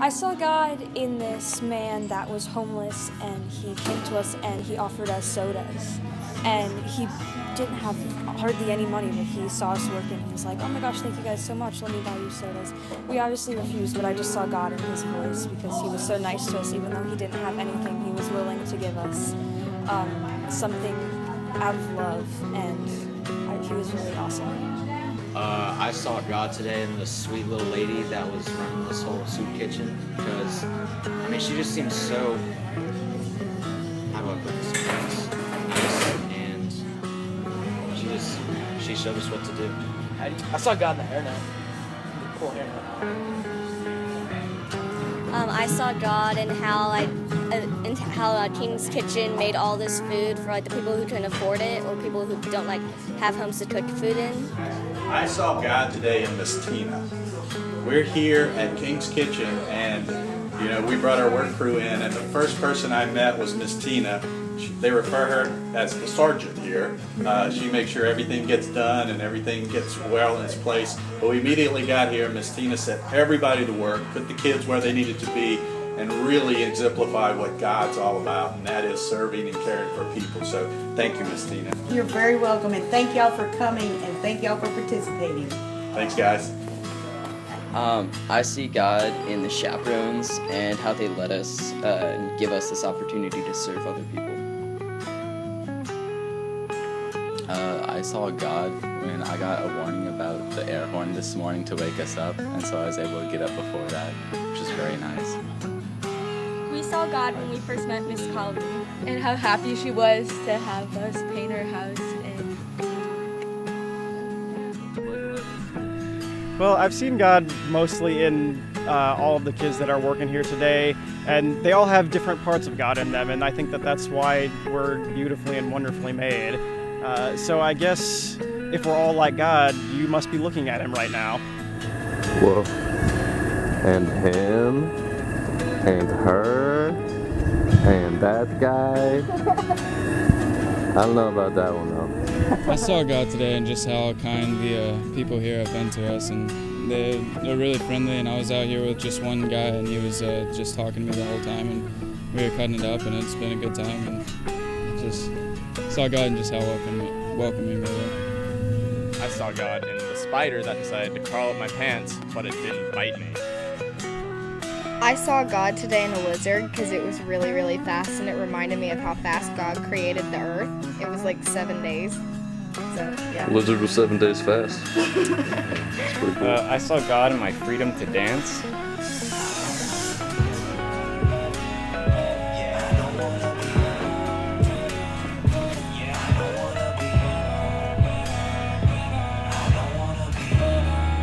I saw God in this man that was homeless, and he came to us and he offered us sodas. And he didn't have hardly any money, but he saw us working. He was like, "Oh my gosh, thank you guys so much. Let me buy you sodas." We obviously refused, but I just saw God in his voice because he was so nice to us. Even though he didn't have anything, he was willing to give us something out of love, and he was really awesome. I saw God today in the sweet little lady that was running this whole soup kitchen because, I mean, she just seems so, how do I put this, nice, and she showed us what to do. I saw God in the hairnet. Cool hairnet. I saw God in how King's Kitchen made all this food for like the people who can afford it or people who don't like have homes to cook food in. I saw God today in Miss Tina. We're here at King's Kitchen, and we brought our work crew in, and the first person I met was Miss Tina. They refer her as the sergeant here. She makes sure everything gets done and everything gets well in its place. But we immediately got here, Miss Tina set everybody to work, put the kids where they needed to be, and really exemplified what God's all about, and that is serving and caring for people. So thank you, Miss Tina. You're very welcome, and thank y'all for coming, and thank y'all for participating. Thanks, guys. I see God in the chaperones and how they let us and give us this opportunity to serve other people. I saw God when I got a warning about the air horn this morning to wake us up, and so I was able to get up before that, which is very nice. We saw God when we first met Miss Colley and how happy she was to have us paint her house. Well, I've seen God mostly in all of the kids that are working here today, and they all have different parts of God in them, and I think that that's why we're beautifully and wonderfully made. So I guess if we're all like God, you must be looking at him right now. Whoa. And him, and her, and that guy. I don't know about that one though. I saw God today and just how kind the people here have been to us, and they're really friendly, and I was out here with just one guy, and he was just talking to me the whole time, and we were cutting it up, and it's been a good time, and just saw God and just how welcoming they were. I saw God in the spider that decided to crawl up my pants, but it didn't bite me. I saw God today in a lizard because it was really, really fast, and it reminded me of how fast God created the earth. It was like 7 days. So, yeah. Lizard was 7 days fast. That's pretty cool. I saw God in my freedom to dance.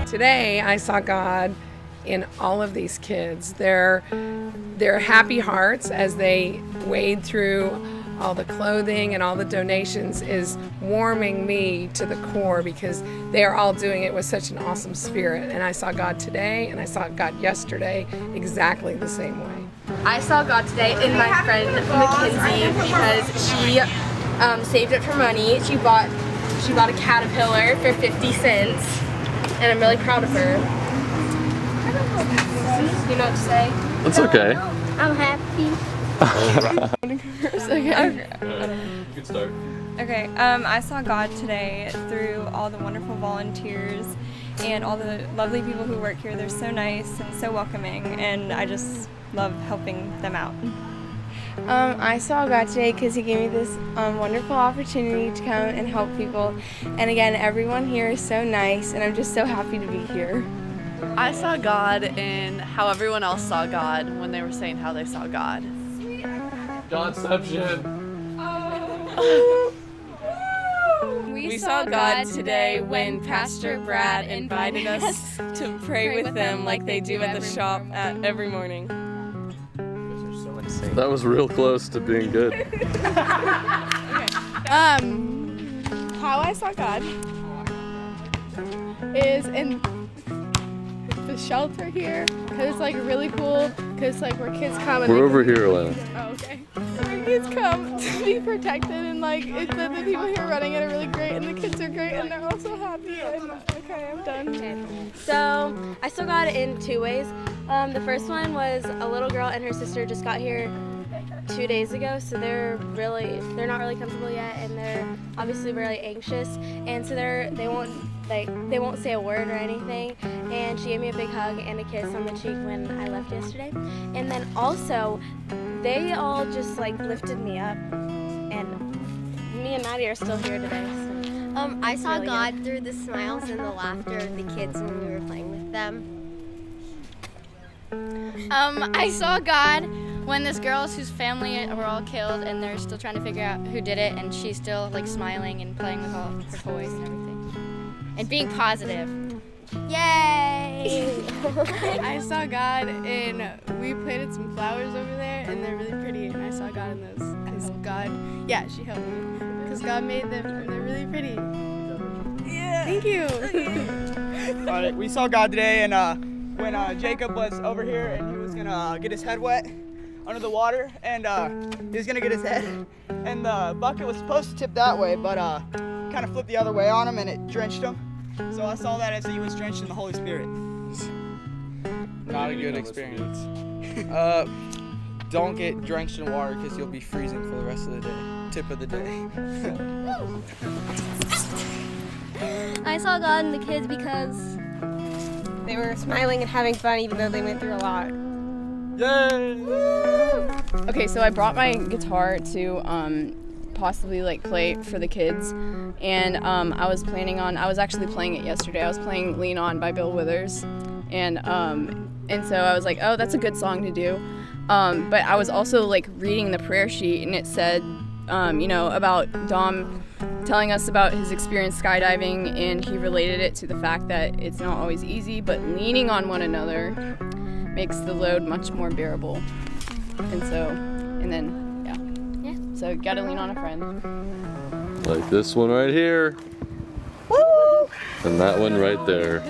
Today, I saw God in all of these kids. Their happy hearts as they wade through all the clothing and all the donations is warming me to the core because they are all doing it with such an awesome spirit. And I saw God today and I saw God yesterday exactly the same way. I saw God today in my friend Mackenzie because she saved up for money. She bought a caterpillar for 50 cents, and I'm really proud of her. You know what to say? That's okay. I'm happy. Okay. Good start. Okay, I saw God today through all the wonderful volunteers and all the lovely people who work here. They're so nice and so welcoming, and I just love helping them out. I saw God today because he gave me this wonderful opportunity to come and help people. And again, everyone here is so nice, and I'm just so happy to be here. I saw God in how everyone else saw God when they were saying how they saw God. Godception. We saw God today when Pastor Brad invited us to pray with them like they do at the shop every morning. That was real close to being good. How I saw God is in the shelter here, because it's like really cool, because like where kids come and We're over here, Lana. Oh, okay. Where kids come to be protected, and like the people here running it are really great, and the kids are great, and they're all so happy. And, okay, I'm done. So I saw God in two ways. The first one was a little girl and her sister just got here 2 days ago, so they're not really comfortable yet, and they're obviously really anxious, and so they won't say a word or anything. And she gave me a big hug and a kiss on the cheek when I left yesterday. And then also they all just like lifted me up, and me and Maddie are still here today. So I saw really God good. through the smiles and the laughter of the kids when we were playing with them. I saw God when this girl whose family were all killed and they're still trying to figure out who did it, and she's still like smiling and playing with all her toys and everything and being positive. Yay! I saw God and we planted some flowers over there and they're really pretty, and I saw God in those because God, yeah, she helped me because God made them and they're really pretty. Yeah. Thank you. We saw God today, and when Jacob was over here and he was gonna get his head wet under the water, and he was gonna get his head, and the bucket was supposed to tip that way, but kind of flipped the other way on him and it drenched him. So I saw that as he was drenched in the Holy Spirit. Not a good experience. Don't get drenched in water because you'll be freezing for the rest of the day. Tip of the day. I saw God in the kids because they were smiling and having fun even though they went through a lot. Yay! Okay, so I brought my guitar to possibly like play for the kids, and I was actually playing it yesterday. I was playing Lean On by Bill Withers, and so I was like, oh, that's a good song to do. But I was also like reading the prayer sheet, and it said, about Dom telling us about his experience skydiving, and he related it to the fact that it's not always easy, but leaning on one another makes the load much more bearable. So gotta lean on a friend. Like this one right here. Woo! And that one right there.